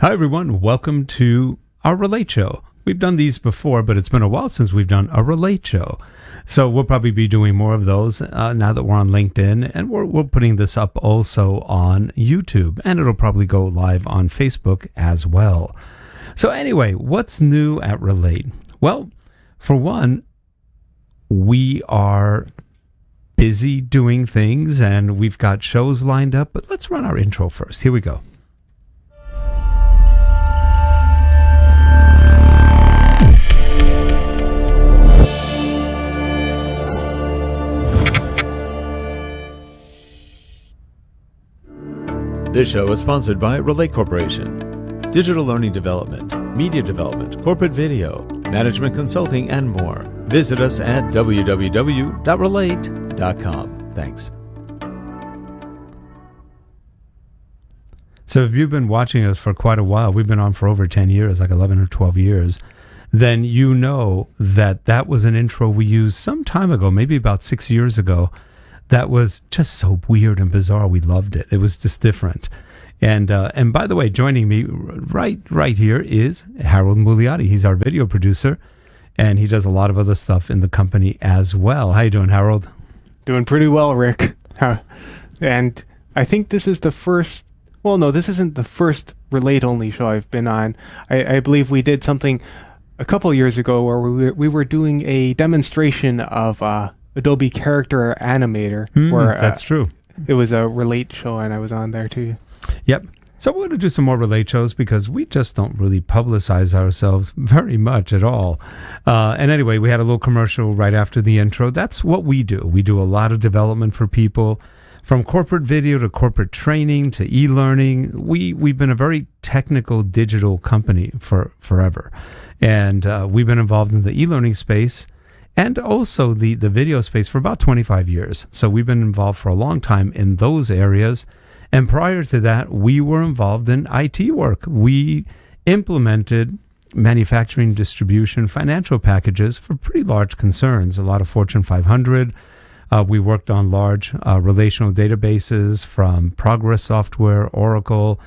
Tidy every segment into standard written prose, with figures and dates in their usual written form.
Hi, everyone. Welcome to our Relate Show. We've done these before, but it's been a while since we've done a Relate Show. So we'll probably be doing more of those now that we're on LinkedIn. And we're putting this up also on YouTube. And it'll probably go live on Facebook as well. So anyway, what's new at Relate? Well, for one, we are busy doing things and we've got shows lined up. But let's run our intro first. Here we go. This show is sponsored by Relate Corporation. Digital learning development, media development, corporate video, management consulting, and more. Visit us at www.relate.com. Thanks. So if you've been watching us for quite a while, we've been on for over 10 years, like 11 or 12 years, then you know that was an intro we used some time ago, maybe about 6 years ago. That was just so weird and bizarre. We loved it. It was just different. And by the way, joining me right here is Harold Muliati. He's our video producer, and he does a lot of other stuff in the company as well. How you doing, Harold? Doing pretty well, Rick. And I think this is the first... Well, no, this isn't the first Relate-only show I've been on. I believe we did something a couple years ago where we were doing a demonstration of... Adobe Character Animator. That's true. It was a Relate show, and I was on there too. Yep. So we're going to do some more Relate shows because we just don't really publicize ourselves very much at all. And anyway, we had a little commercial right after the intro. That's what we do. We do a lot of development for people, from corporate video to corporate training to e-learning. We've been a very technical digital company for forever. And we've been involved in the e-learning space and also the video space for about 25 years. So we've been involved for a long time in those areas. And prior to that, we were involved in IT work. We implemented manufacturing, distribution, financial packages for pretty large concerns, a lot of Fortune 500. We worked on large relational databases from Progress Software, Oracle,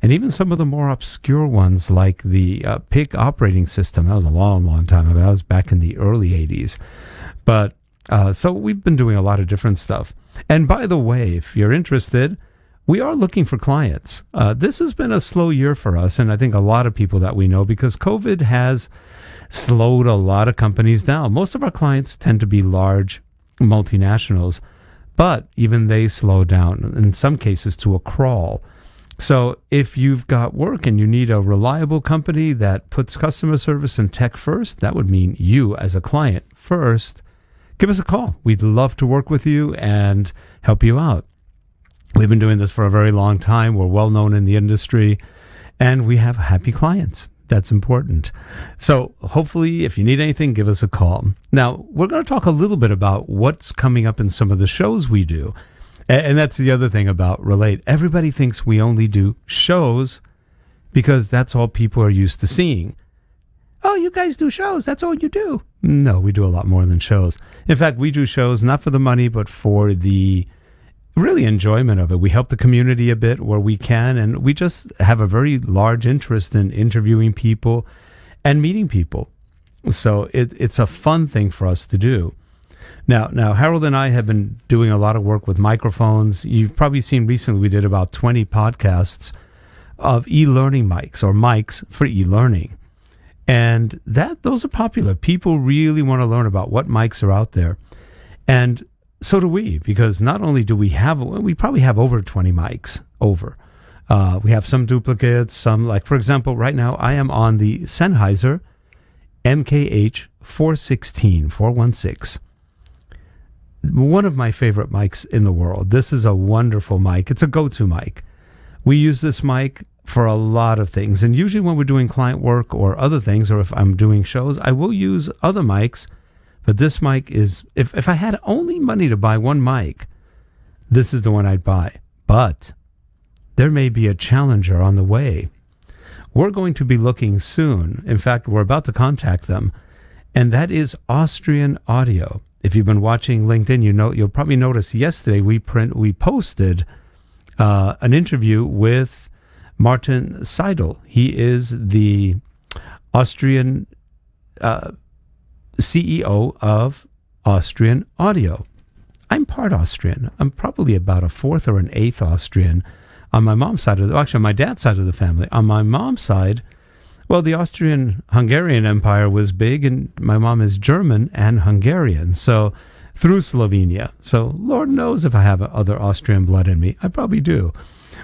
and even some of the more obscure ones like the PIC operating system. That was a long, long time ago. That was back in the early 80s. But so we've been doing a lot of different stuff. And by the way, if you're interested, we are looking for clients. This has been a slow year for us, and I think a lot of people that we know, because COVID has slowed a lot of companies down. Most of our clients tend to be large multinationals, but even they slow down, in some cases to a crawl. So if you've got work and you need a reliable company that puts customer service and tech first, that would mean you as a client first. Give us a call. We'd love to work with you and help you out. We've been doing this for a very long time. We're well known in the industry, and we have happy clients. That's important. So hopefully, if you need anything, give us a call. Now, we're going to talk a little bit about what's coming up in some of the shows we do. And that's the other thing about Relate. Everybody thinks we only do shows because that's all people are used to seeing. Oh, you guys do shows. That's all you do. No, we do a lot more than shows. In fact, we do shows not for the money, but for the really enjoyment of it. We help the community a bit where we can, and we just have a very large interest in interviewing people and meeting people. So it's a fun thing for us to do. Now, Harold and I have been doing a lot of work with microphones. You've probably seen recently we did about 20 podcasts of e-learning mics or mics for e-learning. And those are popular. People really want to learn about what mics are out there. And so do we, because not only do we probably have over 20 mics over. We have some duplicates, some, like, for example, right now I am on the Sennheiser MKH 416. One of my favorite mics in the world. This is a wonderful mic. It's a go-to mic. We use this mic for a lot of things. And usually when we're doing client work or other things, or if I'm doing shows, I will use other mics. But this mic is, if I had only money to buy one mic, this is the one I'd buy. But there may be a challenger on the way. We're going to be looking soon. In fact, we're about to contact them. And that is Austrian Audio. If you've been watching LinkedIn, you'll probably notice yesterday we posted an interview with Martin Seidel. He is the Austrian CEO of Austrian Audio. I'm part Austrian. I'm probably about a fourth or an eighth Austrian on my mom's side actually on my dad's side of the family. On my mom's side, well, the Austrian-Hungarian Empire was big, and my mom is German and Hungarian, so through Slovenia. So Lord knows if I have other Austrian blood in me. I probably do.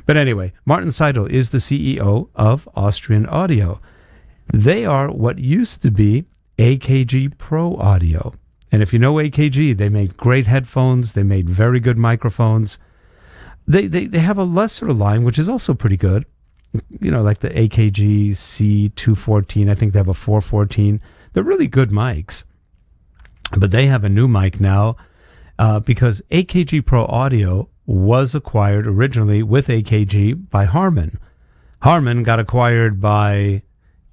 But anyway, Martin Seidel is the CEO of Austrian Audio. They are what used to be AKG Pro Audio. And if you know AKG, they made great headphones. They made very good microphones. They have a lesser line, which is also pretty good. You know, like the AKG C214. I think they have a 414. They're really good mics. But they have a new mic now because AKG Pro Audio was acquired originally with AKG by Harman. Harman got acquired by,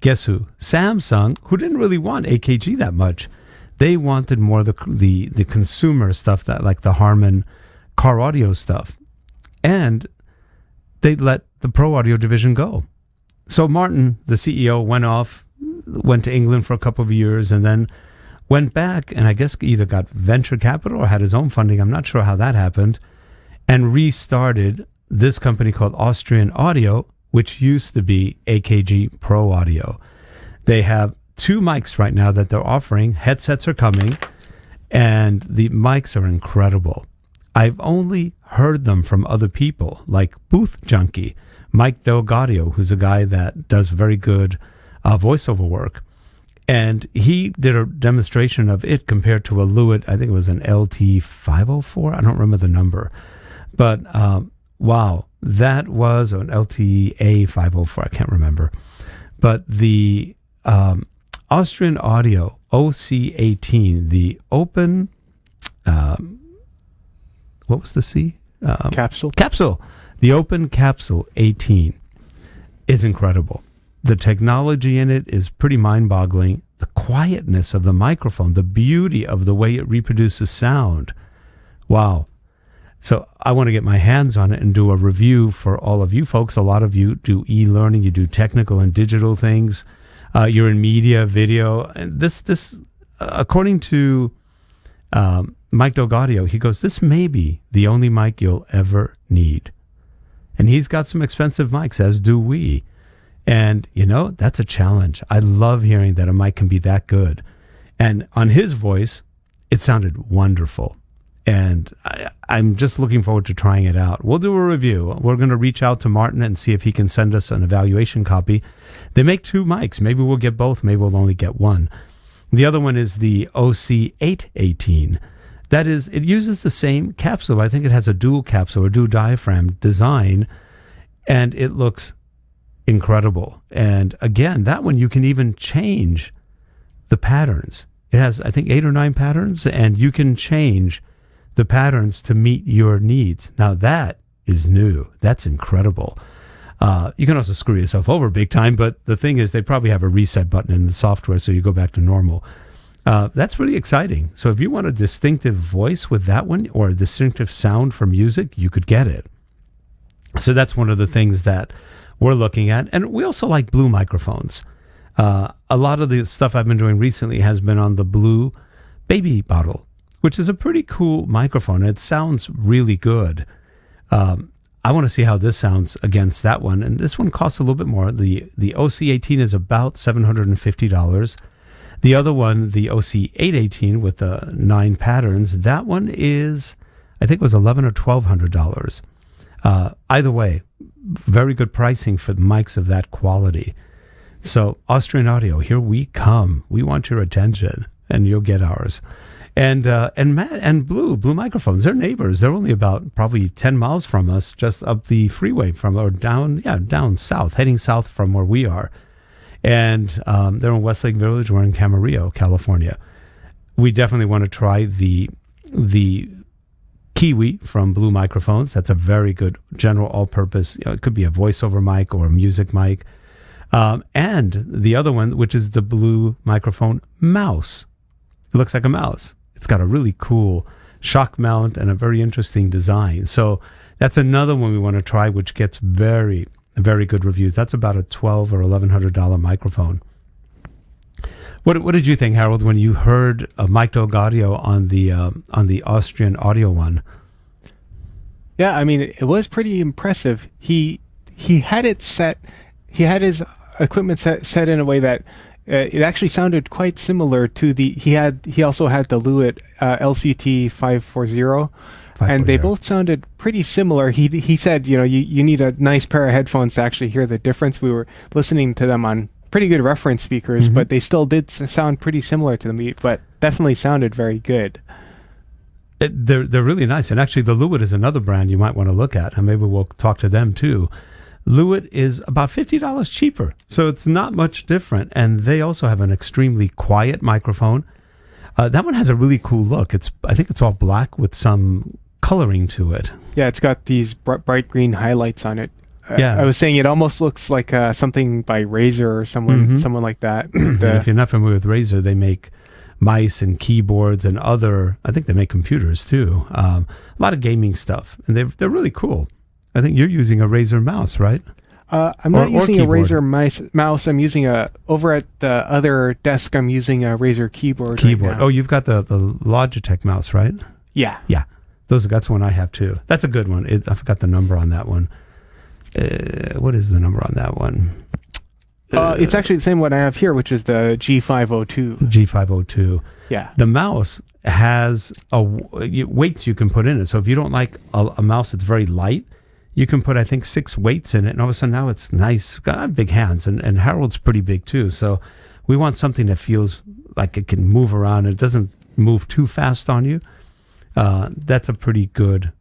guess who? Samsung, who didn't really want AKG that much. They wanted more the consumer stuff, that like the Harman car audio stuff. And they let the Pro Audio division go. So Martin, the CEO, went to England for a couple of years and then went back and I guess either got venture capital or had his own funding. I'm not sure how that happened. And restarted this company called Austrian Audio, which used to be AKG Pro Audio. They have 2 mics right now that they're offering. Headsets are coming, and the mics are incredible. I've only heard them from other people, like Booth Junkie, Mike Delgadio, who's a guy that does very good voiceover work. And he did a demonstration of it compared to a Lewitt, I think it was an LT504. I don't remember the number. But, wow, that was an LTA 504. I can't remember. But the Austrian Audio OC18, the open, what was the C? Capsule. Capsule. The open capsule 18 is incredible. The technology in it is pretty mind-boggling. The quietness of the microphone, the beauty of the way it reproduces sound. Wow. So I want to get my hands on it and do a review for all of you folks. A lot of you do e-learning. You do technical and digital things. You're in media, video. And this, according to Mike Delgadio, he goes, this may be the only mic you'll ever need. And he's got some expensive mics, as do we. And, you know, that's a challenge. I love hearing that a mic can be that good. And on his voice, it sounded wonderful. And I'm just looking forward to trying it out. We'll do a review. We're going to reach out to Martin and see if he can send us an evaluation copy. They make 2 mics. Maybe we'll get both. Maybe we'll only get one. The other one is the OC818. That is, it uses the same capsule. I think it has a dual capsule or dual diaphragm design, and it looks incredible. And again, that one you can even change the patterns. It has, I think, 8 or 9 patterns, and you can change the patterns to meet your needs. Now that is new. That's incredible. You can also screw yourself over big time, but the thing is they probably have a reset button in the software so you go back to normal. That's really exciting. So if you want a distinctive voice with that one or a distinctive sound for music, you could get it. So that's one of the things that we're looking at. And we also like Blue microphones. A lot of the stuff I've been doing recently has been on the Blue Baby Bottle, which is a pretty cool microphone. It sounds really good. I want to see how this sounds against that one. And this one costs a little bit more. The OC18 is about $750. The other one, the OC818 with the 9 patterns, that one is, I think it was $1,100 or $1,200. Either way, very good pricing for mics of that quality. So Austrian Audio, here we come. We want your attention, and you'll get ours. And Matt and Blue microphones, they're neighbors. They're only about probably 10 miles from us, just up the freeway down south, heading south from where we are. And they're in Westlake Village. We're in Camarillo, California. We definitely want to try the Kiwi from Blue Microphones. That's a very good general all-purpose. It could be a voiceover mic or a music mic. And the other one, which is the Blue Microphone Mouse. It looks like a mouse. It's got a really cool shock mount and a very interesting design. So that's another one we want to try, which gets very, Very good reviews. That's about a $1,200 or $1,100 microphone. What did you think, Harold, when you heard Mike Delgadio on the Austrian audio one? Yeah, I mean, it was pretty impressive. He had it set. He had his equipment set in a way that it actually sounded quite similar to the. He also had the Lewitt LCT 540. And they both sounded pretty similar. He said, you need a nice pair of headphones to actually hear the difference. We were listening to them on pretty good reference speakers, but they still did sound pretty similar to them, but definitely sounded very good. They're really nice. And actually, the Lewitt is another brand you might want to look at, and maybe we'll talk to them too. Lewitt is about $50 cheaper, so it's not much different. And they also have an extremely quiet microphone. That one has a really cool look. I think it's all black with some coloring to it. Yeah, it's got these bright green highlights on it. Yeah, I was saying it almost looks like something by Razer or someone like that. If you're not familiar with Razer, they make mice and keyboards and I think they make computers too. A lot of gaming stuff, and they're really cool. I think you're using a Razer mouse, right? I'm not using a Razer mouse. I'm using over at the other desk, I'm using a Razer keyboard. Right now. Oh, you've got the Logitech mouse, right? Yeah. That's one I have too. That's a good one. I forgot the number on that one. What is the number on that one? It's actually the same one I have here, which is the G502. G502. Yeah. The mouse has weights you can put in it. So if you don't like a mouse that's very light, you can put, I think, 6 weights in it, and all of a sudden now it's nice. I have big hands, and Harold's pretty big too. So we want something that feels like it can move around and it doesn't move too fast on you. That's a pretty good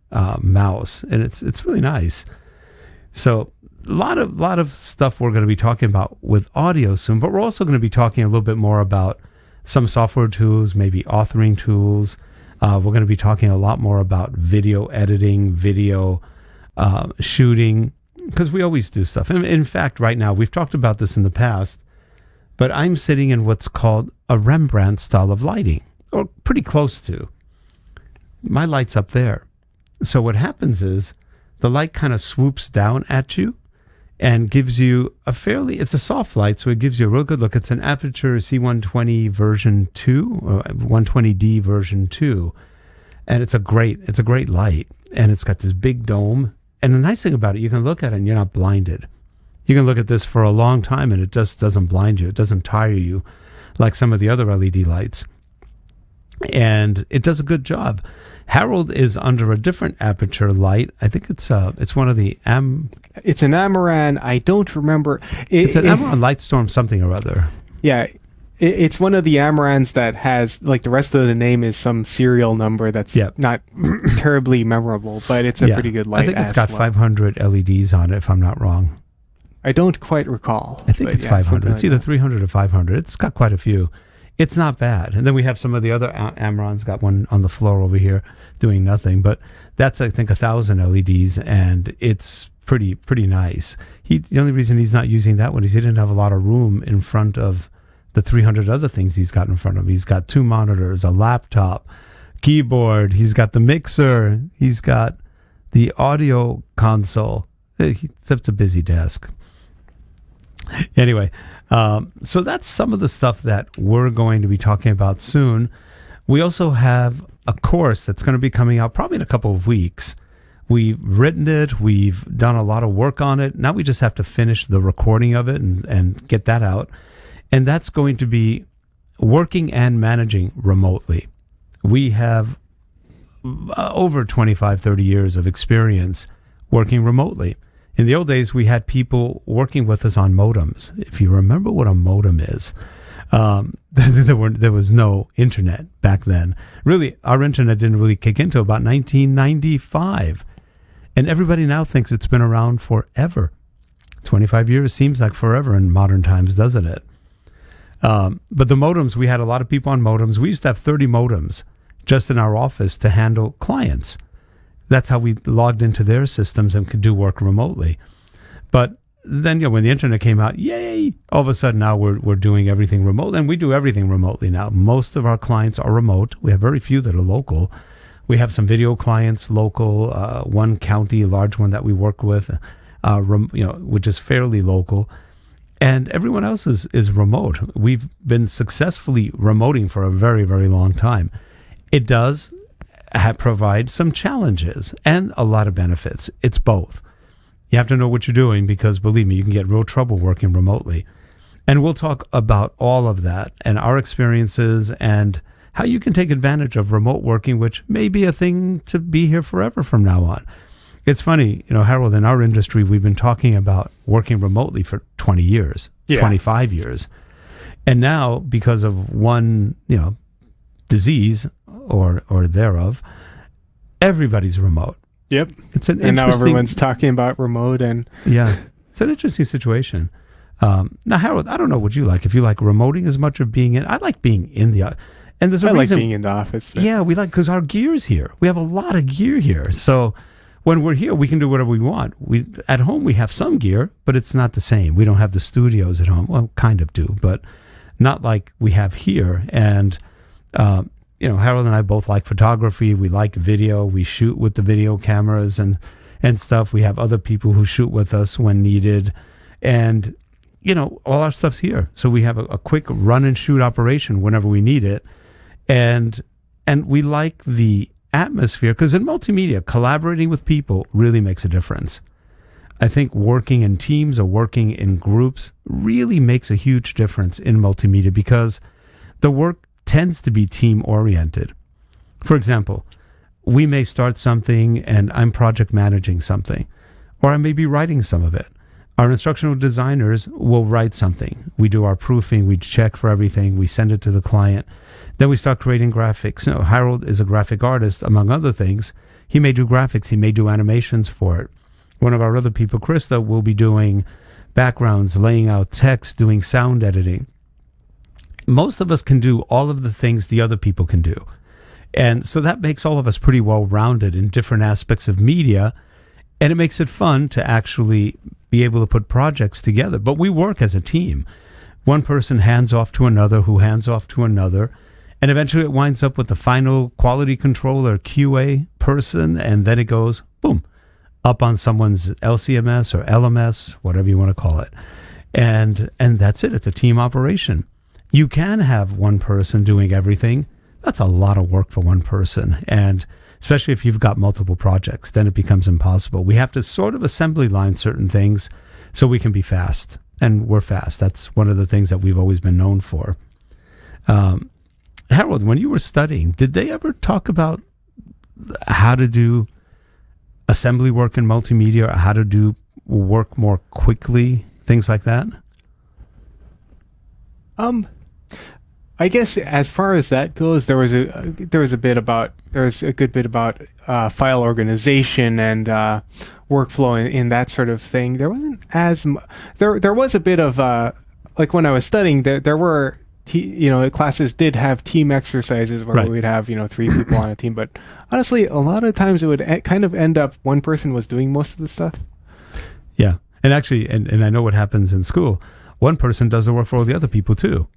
mouse, and it's really nice. So a lot of stuff we're going to be talking about with audio soon, but we're also going to be talking a little bit more about some software tools, maybe authoring tools. We're going to be talking a lot more about video editing, video shooting, because we always do stuff. In fact, right now, we've talked about this in the past, but I'm sitting in what's called a Rembrandt style of lighting, or pretty close to. My light's up there. So what happens is the light kind of swoops down at you and gives you it's a soft light, so it gives you a real good look. It's an Aperture C120 version 2, or 120D version 2. And it's a great light. And it's got this big dome. And the nice thing about it, you can look at it and you're not blinded. You can look at this for a long time and it just doesn't blind you. It doesn't tire you like some of the other LED lights. And it does a good job. Harold is under a different Aperture light. I think it's one of the It's an Amaran. I don't remember. It's an Amaran Lightstorm something or other. Yeah, it's one of the Amarans that has, like, the rest of the name is some serial number that's not terribly memorable, but it's a pretty good light. I think it's got 500 LEDs on it, if I'm not wrong. I don't quite recall. I think it's 500. It's either 300 or 500. It's got quite a few. It's not bad. And then we have some of the other Amarons. Got one on the floor over here doing nothing. But that's, I think, 1,000 LEDs, and it's pretty nice. The only reason he's not using that one is he didn't have a lot of room in front of the 300 other things he's got in front of him. He's got 2 monitors, a laptop, keyboard. He's got the mixer. He's got the audio console. It's a busy desk. Anyway, so that's some of the stuff that we're going to be talking about soon. We also have a course that's going to be coming out probably in a couple of weeks. We've written it. We've done a lot of work on it. Now we just have to finish the recording of it and get that out. And that's going to be working and managing remotely. We have over 25, 30 years of experience working remotely. In the old days, we had people working with us on modems. If you remember what a modem is, there was no internet back then. Really, our internet didn't really kick in until about 1995. And everybody now thinks it's been around forever. 25 years seems like forever in modern times, doesn't it? But the modems, we had a lot of people on modems. We used to have 30 modems just in our office to handle clients. That's how we logged into their systems and could do work remotely. But then, when the internet came out, yay! All of a sudden now we're doing everything remote, and we do everything remotely now. Most of our clients are remote. We have very few that are local. We have some video clients local, one county, a large one that we work with. which is fairly local. And everyone else is remote. We've been successfully remoting for a very, very long time. It does provide some challenges and a lot of benefits. It's both. You have to know what you're doing because, believe me, you can get real trouble working remotely. And we'll talk about all of that and our experiences and how you can take advantage of remote working, which may be a thing to be here forever from now on. It's funny, Harold, in our industry, we've been talking about working remotely for 20 years, 25 years. And now, because of one, disease or thereof, everybody's remote. Yep. It's an and now everyone's talking about remote and... Yeah. It's an interesting situation. Now, Harold, I don't know what you like. If you like remoting as much of being in... I like being in the... And there's a reason... like being in the office. But... Yeah, we like... Because our gear's here. We have a lot of gear here. So... When we're here, we can do whatever we want. At home, we have some gear, but it's not the same. We don't have the studios at home. Well, kind of do, but not like we have here. And, Harold and I both like photography. We like video. We shoot with the video cameras and stuff. We have other people who shoot with us when needed. And, all our stuff's here. So we have a quick run and shoot operation whenever we need it. And we like the atmosphere, because in multimedia, collaborating with people really makes a difference. I think working in teams or working in groups really makes a huge difference in multimedia because the work tends to be team oriented. For example, we may start something and I'm project managing something, or I may be writing some of it. Our instructional designers will write something. We do our proofing, we check for everything, we send it to the client. Then we start creating graphics. Harold is a graphic artist, among other things. He may do graphics. He may do animations for it. One of our other people, Krista, will be doing backgrounds, laying out text, doing sound editing. Most of us can do all of the things the other people can do. And so that makes all of us pretty well-rounded in different aspects of media. And it makes it fun to actually be able to put projects together. But we work as a team. One person hands off to another, who hands off to another. And eventually it winds up with the final quality controller QA person, and then it goes, boom, up on someone's LCMS or LMS, whatever you want to call it. And that's it. It's a team operation. You can have one person doing everything. That's a lot of work for one person. And especially if you've got multiple projects, then it becomes impossible. We have to sort of assembly line certain things so we can be fast. And we're fast. That's one of the things that we've always been known for. Harold, when you were studying, did they ever talk about how to do assembly work in multimedia, or how to do work more quickly, things like that? I guess as far as that goes, there was a good bit about file organization and workflow in that sort of thing. There wasn't there was a bit of like when I was studying, there were classes did have team exercises where right. we'd have 3 people on a team, but honestly, a lot of times it would kind of end up one person was doing most of the stuff. Yeah, and actually, and I know what happens in school. One person does the work for all the other people too.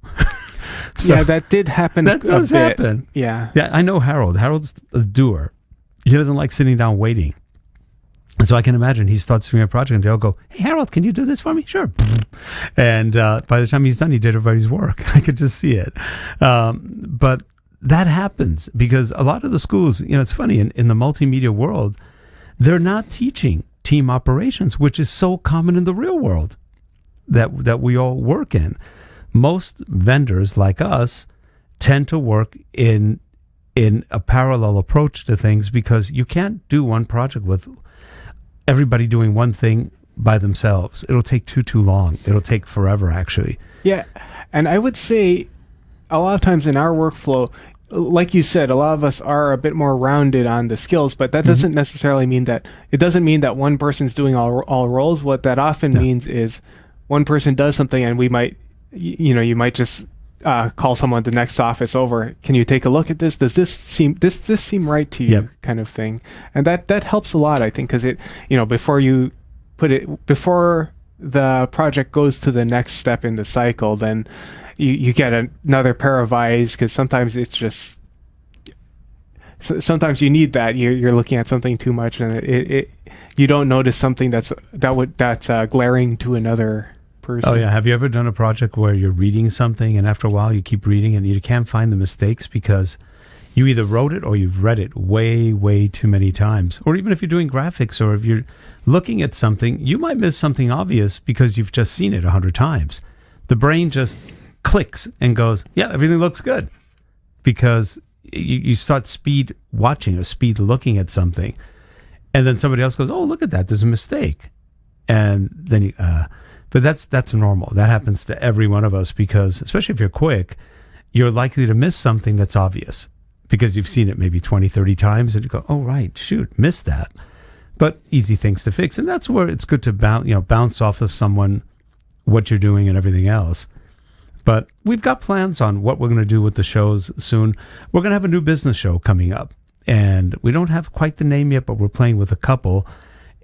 So yeah, that did happen. That does happen. Yeah. Yeah, I know Harold. Harold's a doer. He doesn't like sitting down waiting. And so I can imagine he starts doing a project and they'll go, "Hey, Harold, can you do this for me?" Sure. And by the time he's done, he did everybody's work. I could just see it. But that happens because a lot of the schools, it's funny, in the multimedia world, they're not teaching team operations, which is so common in the real world that we all work in. Most vendors like us tend to work in a parallel approach to things because you can't do one project with everybody doing one thing by themselves. It'll take too long. It'll take forever, actually. Yeah, and I would say a lot of times in our workflow, like you said, a lot of us are a bit more rounded on the skills, but that doesn't necessarily mean that one person's doing all roles. What that often means is one person does something and we might, you might just call someone at the next office over. Can you take a look at this? Does this seem right to you? Yep. Kind of thing. And that helps a lot, I think, because it, before the project goes to the next step in the cycle, then you get another pair of eyes, because sometimes it's just sometimes you need that. You're looking at something too much, and it you don't notice something that's glaring to another person. Oh yeah, have you ever done a project where you're reading something and after a while you keep reading and you can't find the mistakes because you either wrote it or you've read it way too many times? Or even if you're doing graphics or if you're looking at something, you might miss something obvious because you've just seen it 100 times. The brain just clicks and goes, yeah, everything looks good, because you start speed watching or speed looking at something, and then somebody else goes, oh, look at that, there's a mistake. And then you, but that's normal. That happens to every one of us, because especially if you're quick, you're likely to miss something that's obvious because you've seen it maybe 20, 30 times and you go, oh, right, shoot, missed that. But easy things to fix. And that's where it's good to bounce off of someone what you're doing and everything else. But we've got plans on what we're going to do with the shows soon. We're going to have a new business show coming up. And we don't have quite the name yet, but we're playing with a couple.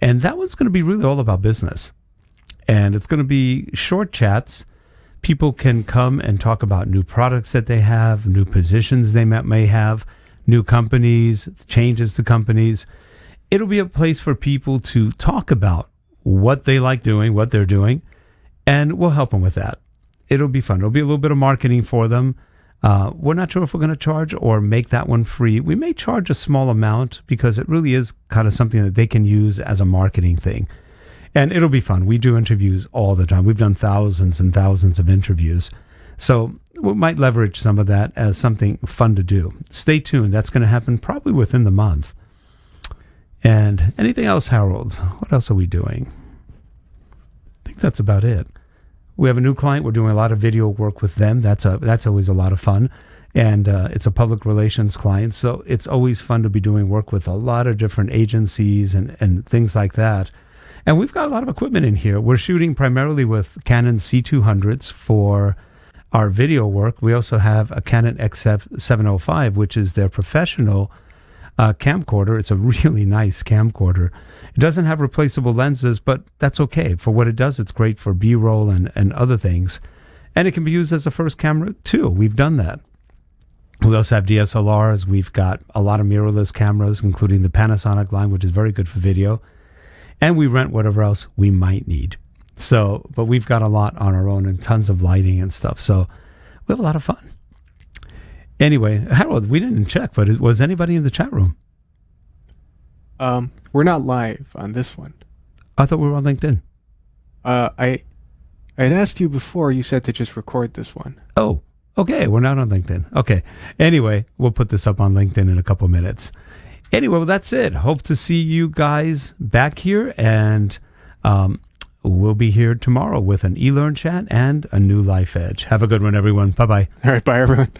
And that one's going to be really all about business. And it's going to be short chats. People can come and talk about new products that they have, new positions they may have, new companies, changes to companies. It'll be a place for people to talk about what they like doing, what they're doing, and we'll help them with that. It'll be fun. It'll be a little bit of marketing for them. We're not sure if we're going to charge or make that one free. We may charge a small amount because it really is kind of something that they can use as a marketing thing. And it'll be fun. We do interviews all the time. We've done thousands and thousands of interviews. So we might leverage some of that as something fun to do. Stay tuned. That's going to happen probably within the month. And anything else, Harold? What else are we doing? I think that's about it. We have a new client. We're doing a lot of video work with them. That's always a lot of fun. And it's a public relations client. So it's always fun to be doing work with a lot of different agencies and things like that. And we've got a lot of equipment in here. We're shooting primarily with Canon C200s for our video work. We also have a Canon XF705, which is their professional camcorder. It's a really nice camcorder. It doesn't have replaceable lenses, but that's okay. For what it does, it's great for B-roll and other things. And it can be used as a first camera, too. We've done that. We also have DSLRs. We've got a lot of mirrorless cameras, including the Panasonic line, which is very good for video. And we rent whatever else we might need. So, but we've got a lot on our own and tons of lighting and stuff. So we have a lot of fun. Anyway, Harold, we didn't check, but was anybody in the chat room? We're not live on this one. I thought we were on LinkedIn. I had asked you before. You said to just record this one. Oh, okay. We're not on LinkedIn. Okay. Anyway, we'll put this up on LinkedIn in a couple minutes. Anyway, well, that's it. Hope to see you guys back here, and we'll be here tomorrow with an eLearn chat and a new Life Edge. Have a good one, everyone. Bye-bye. All right. Bye, everyone.